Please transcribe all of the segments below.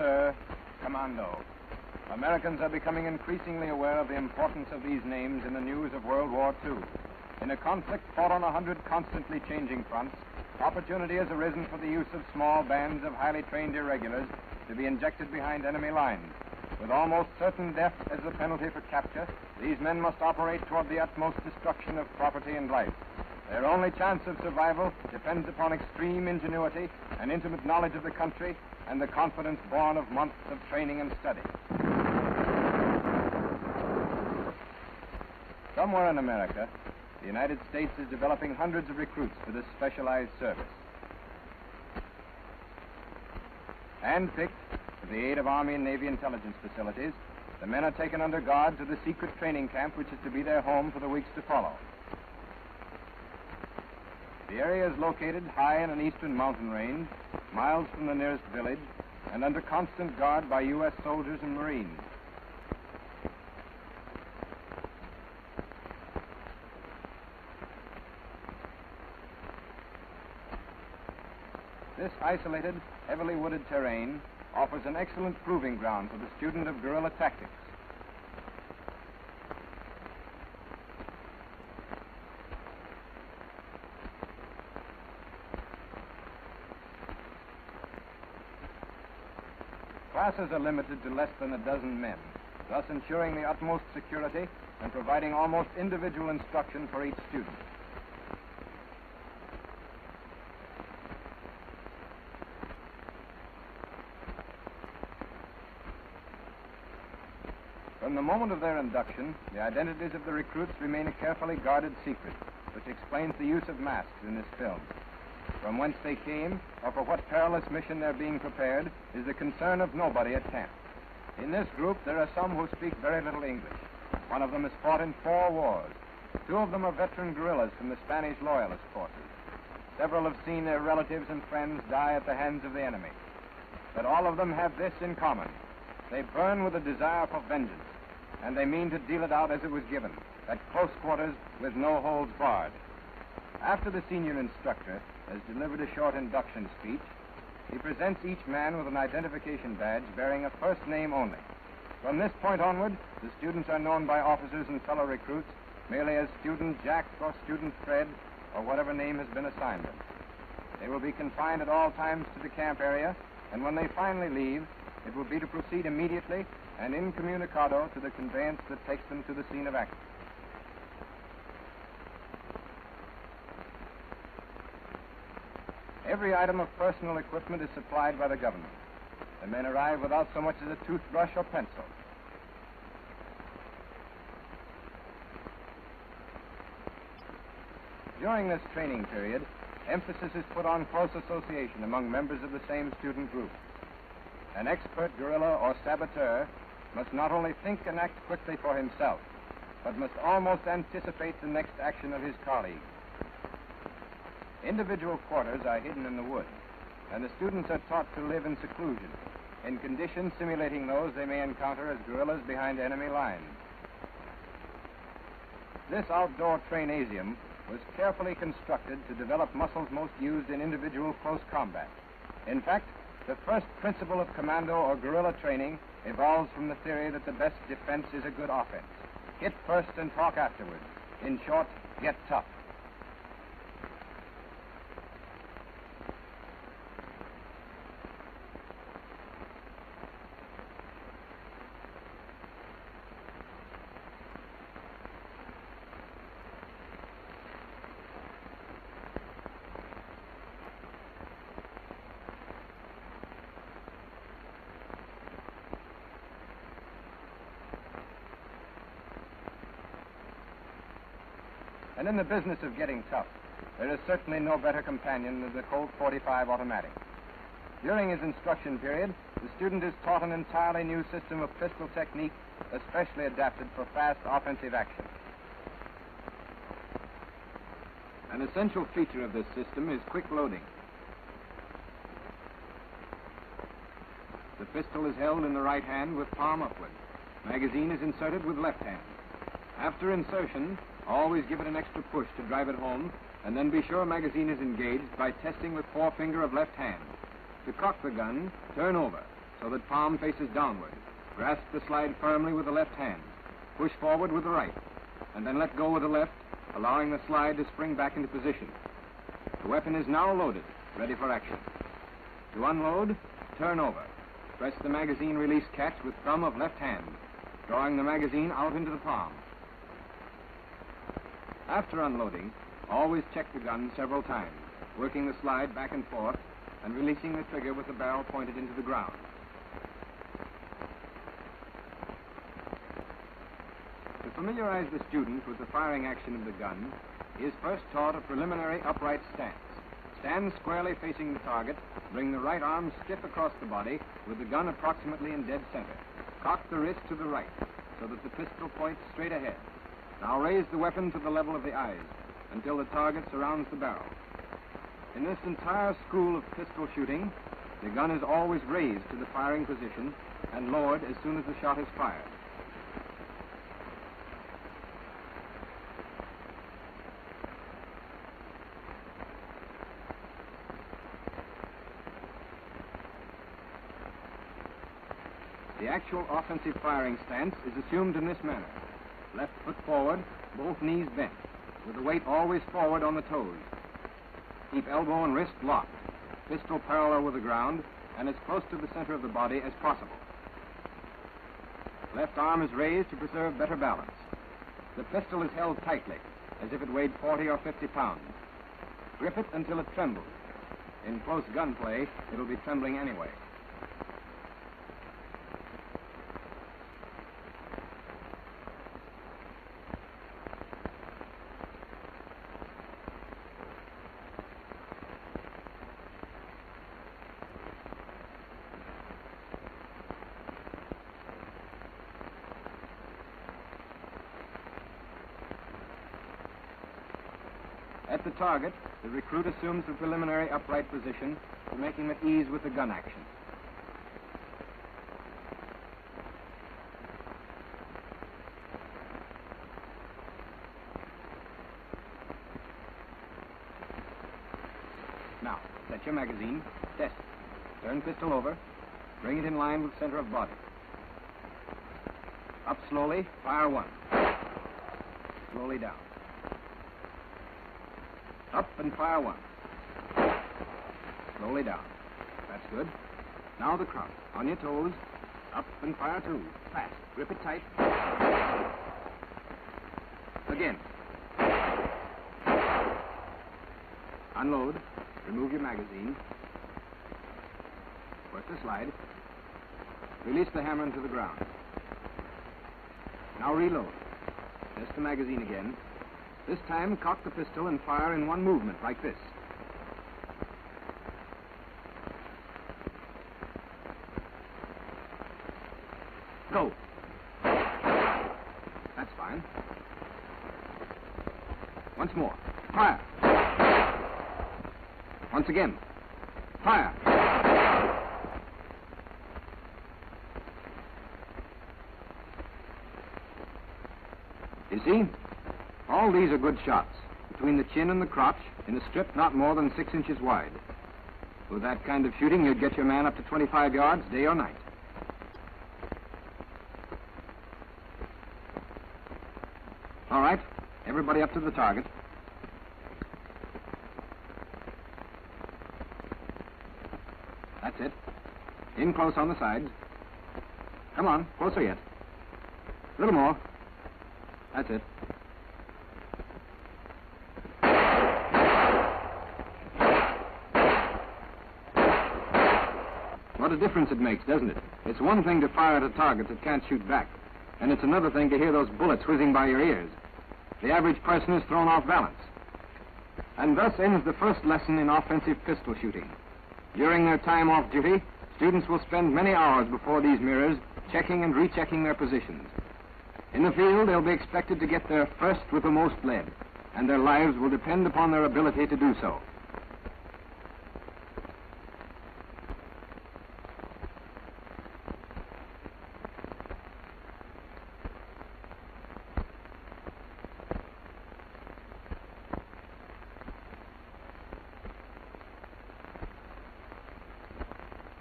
Saboteur, Commando. Americans are becoming increasingly aware of the importance of these names in the news of World War II. In a conflict fought on 100 constantly changing fronts, opportunity has arisen for the use of small bands of highly trained irregulars to be injected behind enemy lines. With almost certain death as the penalty for capture, these men must operate toward the utmost destruction of property and life. Their only chance of survival depends upon extreme ingenuity and intimate knowledge of the country and the confidence born of months of training and study. Somewhere in America, the United States is developing hundreds of recruits for this specialized service. Handpicked with the aid of Army and Navy intelligence facilities, the men are taken under guard to the secret training camp which is to be their home for the weeks to follow. The area is located high in an eastern mountain range, miles from the nearest village, and under constant guard by U.S. soldiers and Marines. This isolated, heavily wooded terrain offers an excellent proving ground for the student of guerrilla tactics. Classes are limited to less than a dozen men, thus ensuring the utmost security and providing almost individual instruction for each student. From the moment of their induction, the identities of the recruits remain a carefully guarded secret, which explains the use of masks in this film. From whence they came, or for what perilous mission they're being prepared, is the concern of nobody at camp. In this group, there are some who speak very little English. One of them has fought in 4 wars. 2 of them are veteran guerrillas from the Spanish Loyalist forces. Several have seen their relatives and friends die at the hands of the enemy. But all of them have this in common. They burn with a desire for vengeance, and they mean to deal it out as it was given, at close quarters with no holds barred. After the senior instructor has delivered a short induction speech, he presents each man with an identification badge bearing a first name only. From this point onward, the students are known by officers and fellow recruits merely as Student Jack or Student Fred or whatever name has been assigned them. They will be confined at all times to the camp area, and when they finally leave, it will be to proceed immediately and incommunicado to the conveyance that takes them to the scene of action. Every item of personal equipment is supplied by the government. The men arrive without so much as a toothbrush or pencil. During this training period, emphasis is put on close association among members of the same student group. An expert guerrilla or saboteur must not only think and act quickly for himself, but must almost anticipate the next action of his colleague. Individual quarters are hidden in the woods, and the students are taught to live in seclusion, in conditions simulating those they may encounter as guerrillas behind enemy lines. This outdoor trainasium was carefully constructed to develop muscles most used in individual close combat. In fact, the first principle of commando or guerrilla training evolves from the theory that the best defense is a good offense. Hit first and talk afterwards. In short, get tough. And in the business of getting tough, there is certainly no better companion than the Colt 45 automatic. During his instruction period, the student is taught an entirely new system of pistol technique, especially adapted for fast offensive action. An essential feature of this system is quick loading. The pistol is held in the right hand with palm upward. Magazine is inserted with left hand. After insertion, always give it an extra push to drive it home, and then be sure magazine is engaged by testing with forefinger of left hand. To cock the gun, turn over. so that palm faces downward. Grasp the slide firmly with the left hand. Push forward with the right, and then let go with the left, allowing the slide to spring back into position. The weapon is now loaded, ready for action. To unload, turn over. Press the magazine release catch with thumb of left hand, drawing the magazine out into the palm. After unloading, always check the gun several times, working the slide back and forth and releasing the trigger with the barrel pointed into the ground. To familiarize the student with the firing action of the gun, he is first taught a preliminary upright stance. Stand squarely facing the target, bring the right arm stiff across the body with the gun approximately in dead center. Cock the wrist to the right so that the pistol points straight ahead. Now raise the weapon to the level of the eyes until the target surrounds the barrel. In this entire school of pistol shooting, the gun is always raised to the firing position and lowered as soon as the shot is fired. The actual offensive firing stance is assumed in this manner. Left foot forward, both knees bent, with the weight always forward on the toes. Keep elbow and wrist locked, pistol parallel with the ground, and as close to the center of the body as possible. Left arm is raised to preserve better balance. The pistol is held tightly, as if it weighed 40 or 50 pounds. Grip it until it trembles. In close gunplay, it'll be trembling anyway. At the target, the recruit assumes the preliminary upright position to make him at ease with the gun action. Now, set your magazine, test it. Turn pistol over, bring it in line with center of body. Up slowly, fire one. Slowly down. Up and fire one. Slowly down. That's good. Now the crouch. On your toes. Up and fire two. Fast. Grip it tight. Again. Unload. Remove your magazine. Work the slide. Release the hammer into the ground. Now reload. Test the magazine again. This time, cock the pistol and fire in one movement, like this. Go. That's fine. Once more. Fire. Once again. Fire. You see? All these are good shots, between the chin and the crotch, in a strip not more than 6 inches wide. With that kind of shooting, you'd get your man up to 25 yards, day or night. All right, everybody up to the target. That's it. In close on the sides. Come on, closer yet. A little more. That's it. What a difference it makes, doesn't it? It's one thing to fire at a target that can't shoot back, and it's another thing to hear those bullets whizzing by your ears. The average person is thrown off balance. And thus ends the first lesson in offensive pistol shooting. During their time off duty, students will spend many hours before these mirrors, checking and rechecking their positions. In the field, they'll be expected to get there first with the most lead, and their lives will depend upon their ability to do so.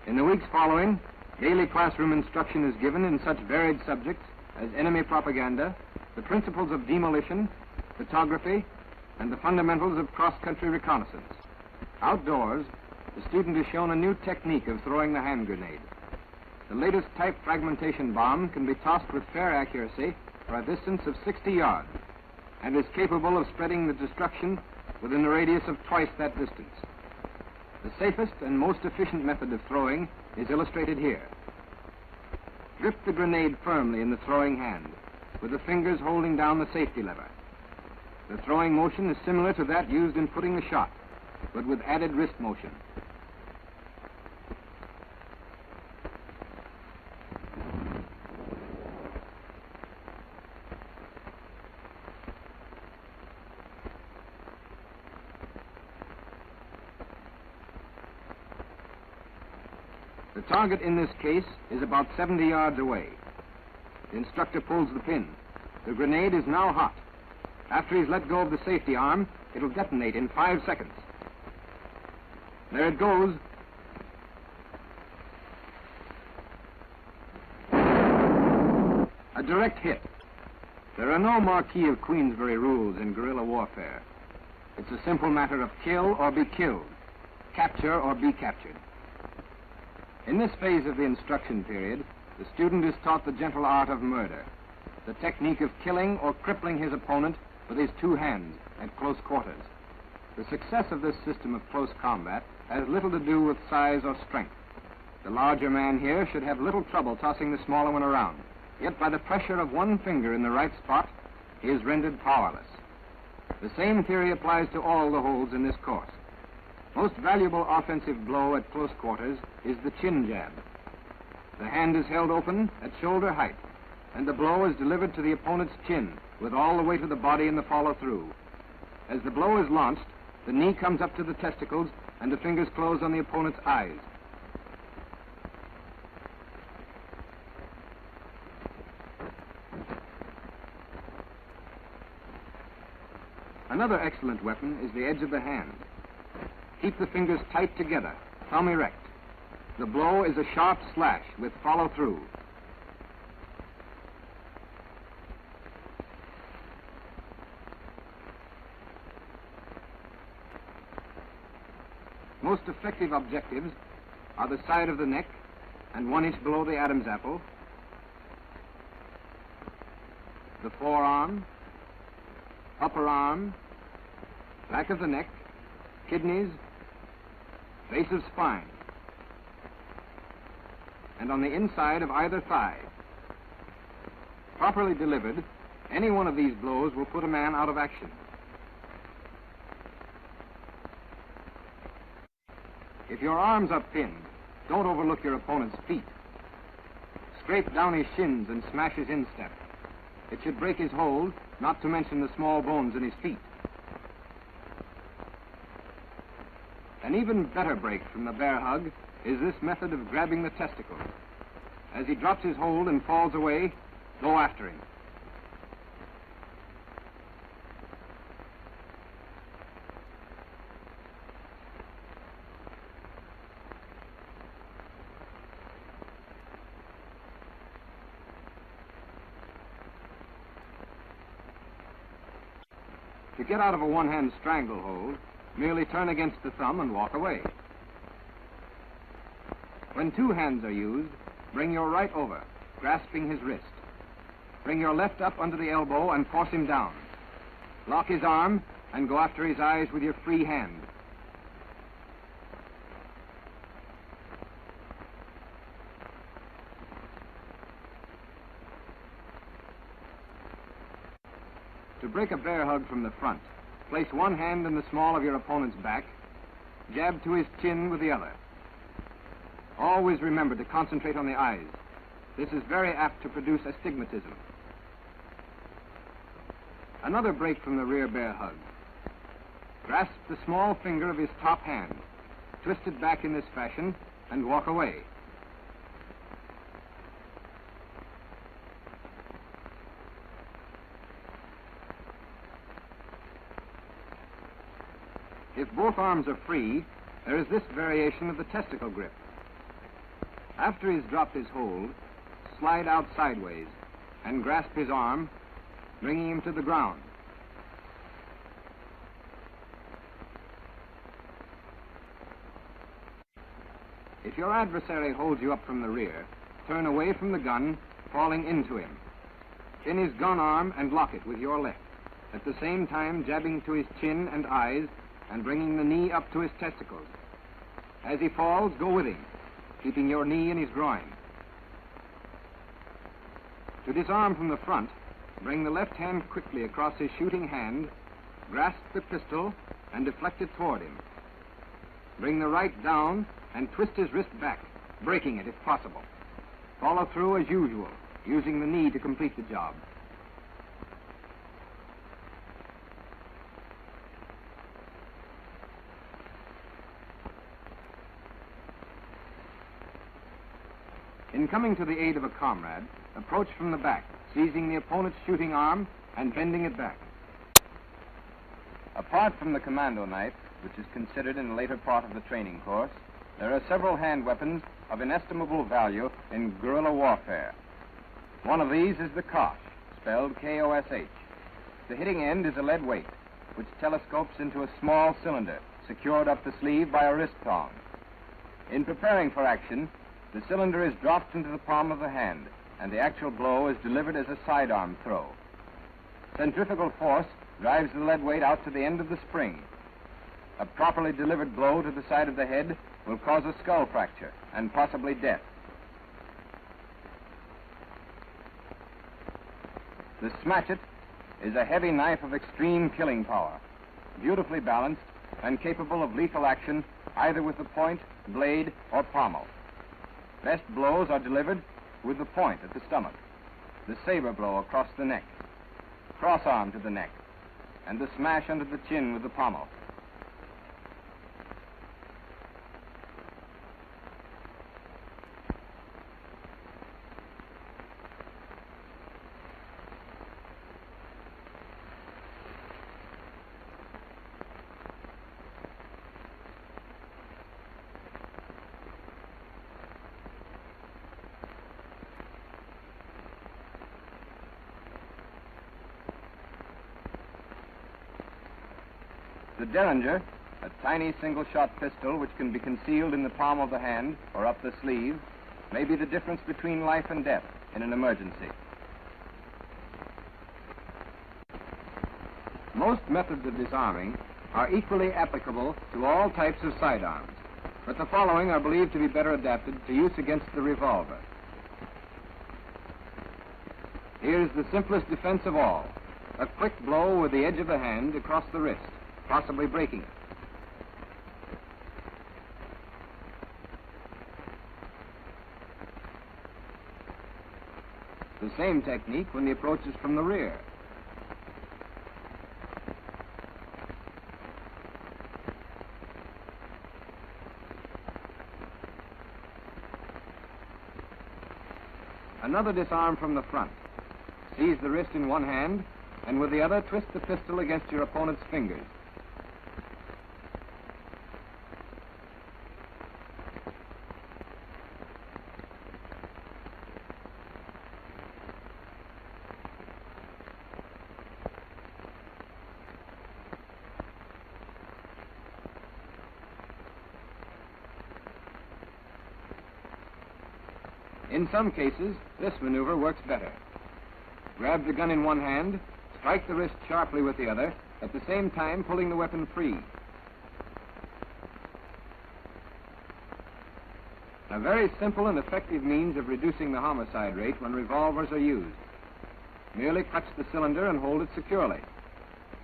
In the weeks following, Daily classroom instruction is given in such varied subjects as enemy propaganda, the principles of demolition, photography, and the fundamentals of cross-country reconnaissance. Outdoors, the student is shown a new technique of throwing the hand grenade. The latest type fragmentation bomb can be tossed with fair accuracy for a distance of 60 yards and is capable of spreading the destruction within a radius of twice that distance. The safest and most efficient method of throwing is illustrated here. Grip the grenade firmly in the throwing hand, with the fingers holding down the safety lever. The throwing motion is similar to that used in putting the shot, but with added wrist motion. The target in this case is about 70 yards away. The instructor pulls the pin. The grenade is now hot. After he's let go of the safety arm, it'll detonate in 5 seconds. There it goes. A direct hit. There are no Marquis of Queensberry rules in guerrilla warfare. It's a simple matter of kill or be killed, capture or be captured. In this phase of the instruction period, the student is taught the gentle art of murder, the technique of killing or crippling his opponent with his two hands at close quarters. The success of this system of close combat has little to do with size or strength. The larger man here should have little trouble tossing the smaller one around, yet by the pressure of one finger in the right spot, he is rendered powerless. The same theory applies to all the holds in this course. Most valuable offensive blow at close quarters is the chin jab. The hand is held open at shoulder height, and the blow is delivered to the opponent's chin with all the weight of the body in the follow-through. As the blow is launched, the knee comes up to the testicles and the fingers close on the opponent's eyes. Another excellent weapon is the edge of the hand. Keep the fingers tight together, thumb erect. The blow is a sharp slash with follow-through. Most effective objectives are the side of the neck and 1 inch below the Adam's apple, the forearm, upper arm, back of the neck, kidneys, base of spine, and on the inside of either thigh. Properly delivered, any one of these blows will put a man out of action. If your arms are pinned, don't overlook your opponent's feet. Scrape down his shins and smash his instep. It should break his hold, not to mention the small bones in his feet. An even better break from the bear hug is this method of grabbing the testicles. As he drops his hold and falls away, go after him. To get out of a one-hand stranglehold, merely turn against the thumb and walk away. When two hands are used, bring your right over, grasping his wrist. Bring your left up under the elbow and force him down. Lock his arm and go after his eyes with your free hand. To break a bear hug from the front, place one hand in the small of your opponent's back, jab to his chin with the other. Always remember to concentrate on the eyes. This is very apt to produce astigmatism. Another break from the rear bear hug. Grasp the small finger of his top hand, twist it back in this fashion, and walk away. If both arms are free, there is this variation of the testicle grip. After he's dropped his hold, slide out sideways and grasp his arm, bringing him to the ground. If your adversary holds you up from the rear, turn away from the gun, falling into him. Chin his gun arm and lock it with your left, at the same time jabbing to his chin and eyes and bringing the knee up to his testicles. As he falls, go with him, keeping your knee in his groin. To disarm from the front, bring the left hand quickly across his shooting hand, grasp the pistol, and deflect it toward him. Bring the right down and twist his wrist back, breaking it if possible. Follow through as usual, using the knee to complete the job. In coming to the aid of a comrade, approach from the back, seizing the opponent's shooting arm and bending it back. Apart from the commando knife, which is considered in the later part of the training course, there are several hand weapons of inestimable value in guerrilla warfare. One of these is the Kosh, spelled K-O-S-H. The hitting end is a lead weight, which telescopes into a small cylinder secured up the sleeve by a wrist thong. In preparing for action, the cylinder is dropped into the palm of the hand, and the actual blow is delivered as a sidearm throw. Centrifugal force drives the lead weight out to the end of the spring. A properly delivered blow to the side of the head will cause a skull fracture and possibly death. The Smatchet is a heavy knife of extreme killing power, beautifully balanced and capable of lethal action either with the point, blade, or pommel. Best blows are delivered with the point at the stomach, the saber blow across the neck, cross arm to the neck, and the smash under the chin with the pommel. The Derringer, a tiny single-shot pistol which can be concealed in the palm of the hand or up the sleeve, may be the difference between life and death in an emergency. Most methods of disarming are equally applicable to all types of sidearms, but the following are believed to be better adapted to use against the revolver. Here's the simplest defense of all: a quick blow with the edge of the hand across the wrist, possibly breaking it. The same technique when the approach is from the rear. Another disarm from the front. Seize the wrist in one hand, and with the other twist the pistol against your opponent's fingers. In some cases, this maneuver works better. Grab the gun in one hand, strike the wrist sharply with the other, at the same time pulling the weapon free. A very simple and effective means of reducing the homicide rate when revolvers are used. Merely clutch the cylinder and hold it securely.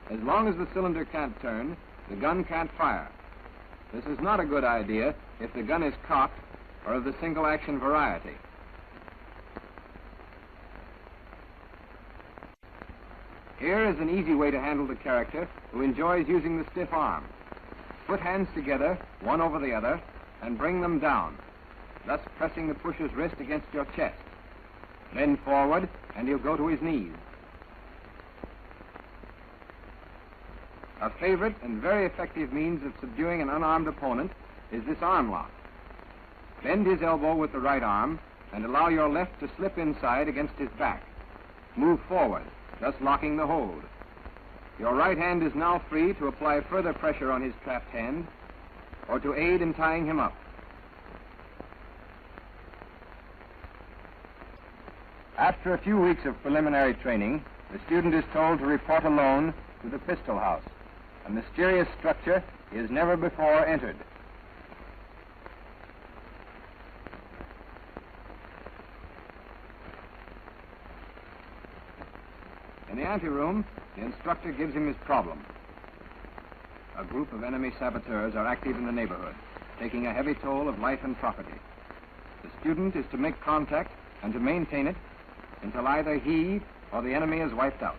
As long as the cylinder can't turn, the gun can't fire. This is not a good idea if the gun is cocked or of the single-action variety. Here is an easy way to handle the character who enjoys using the stiff arm. Put hands together, one over the other, and bring them down, thus pressing the pusher's wrist against your chest. Bend forward, and he'll go to his knees. A favorite and very effective means of subduing an unarmed opponent is this arm lock. Bend his elbow with the right arm and allow your left to slip inside against his back. Move forward, thus locking the hold. Your right hand is now free to apply further pressure on his trapped hand or to aid in tying him up. After a few weeks of preliminary training, the student is told to report alone to the pistol house. A mysterious structure is never before entered. In the anteroom, the instructor gives him his problem. A group of enemy saboteurs are active in the neighborhood, taking a heavy toll of life and property. The student is to make contact and to maintain it until either he or the enemy is wiped out.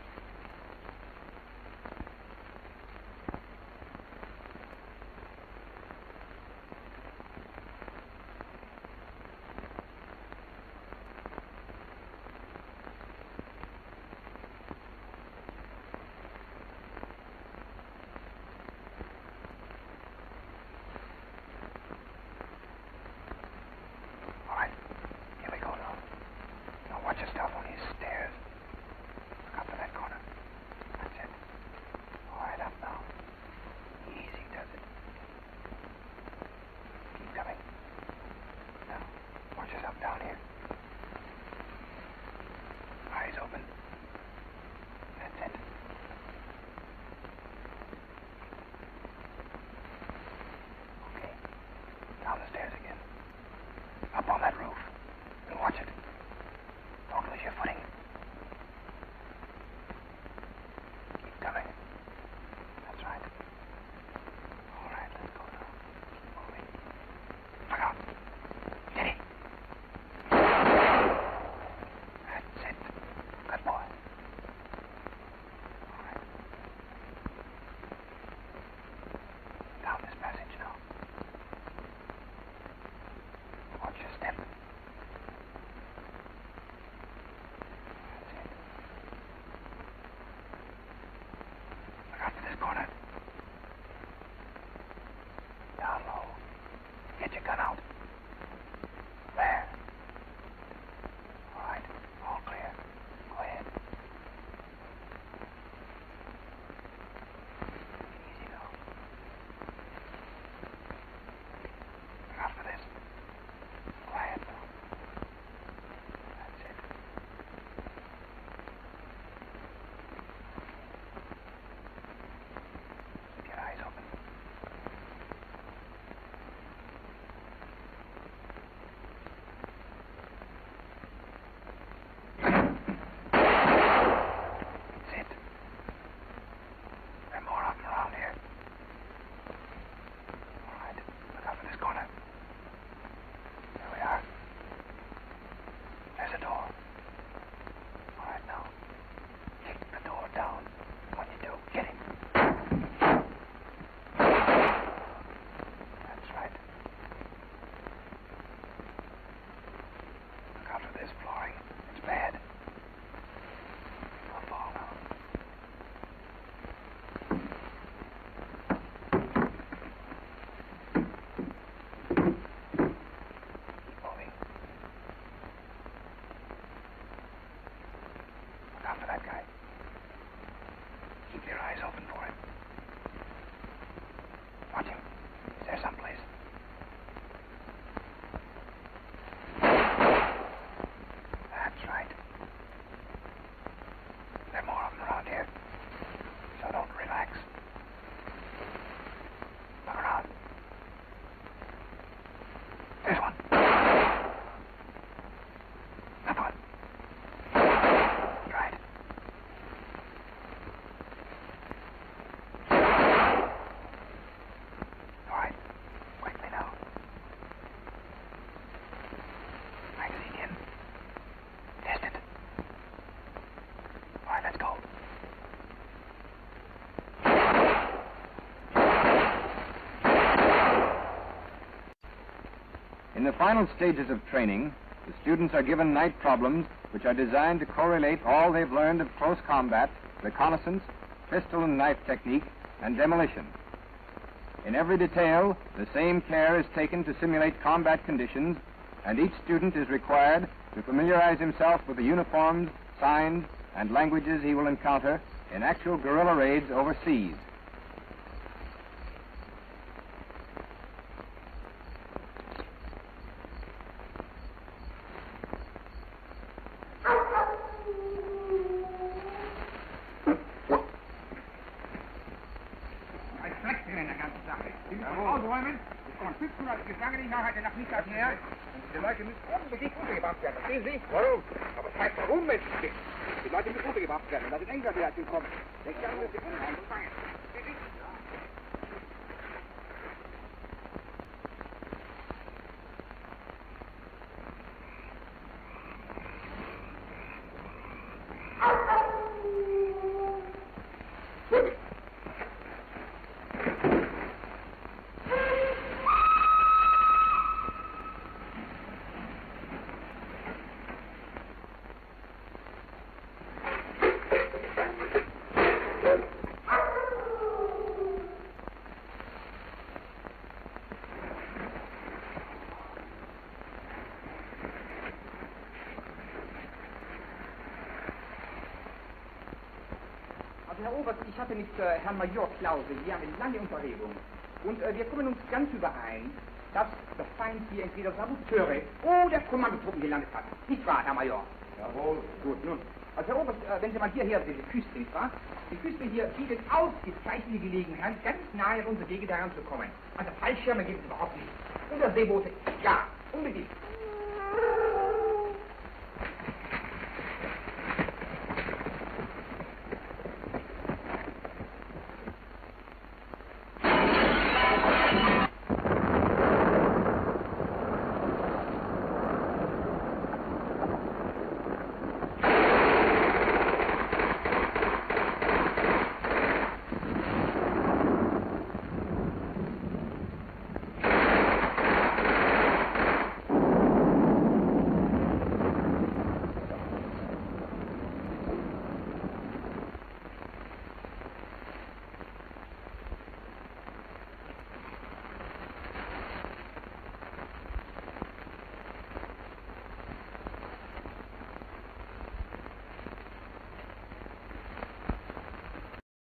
In the final stages of training, the students are given night problems which are designed to correlate all they've learned of close combat, reconnaissance, pistol and knife technique, and demolition. In every detail, the same care is taken to simulate combat conditions, and each student is required to familiarize himself with the uniforms, signs, and languages he will encounter in actual guerrilla raids overseas. Die Leute müssen unbedingt untergebracht werden, verstehen Sie? Warum? Aber es heißt warum, Mensch? Die Leute müssen untergebracht werden, weil in England wieder kommen. Denkt ja, dass sie unheimlich fangen. Verstehen Sie? Herr Oberst, ich hatte mit Herrn Major Klause hier eine lange Unterredung. Und wir kommen uns ganz überein, dass der Feind hier entweder Saboteure oder Kommandotruppen gelandet hat. Nicht wahr, Herr Major? Jawohl. Gut, nun. Also Herr Oberst, wenn Sie mal hierher diese Küste, nicht wahr? Die Küste hier bietet ausgezeichnete Gelegenheit, ganz nahe an unsere Gegend heranzukommen. Also Fallschirme gibt es überhaupt nicht. Unterseeboote, ja, unbedingt.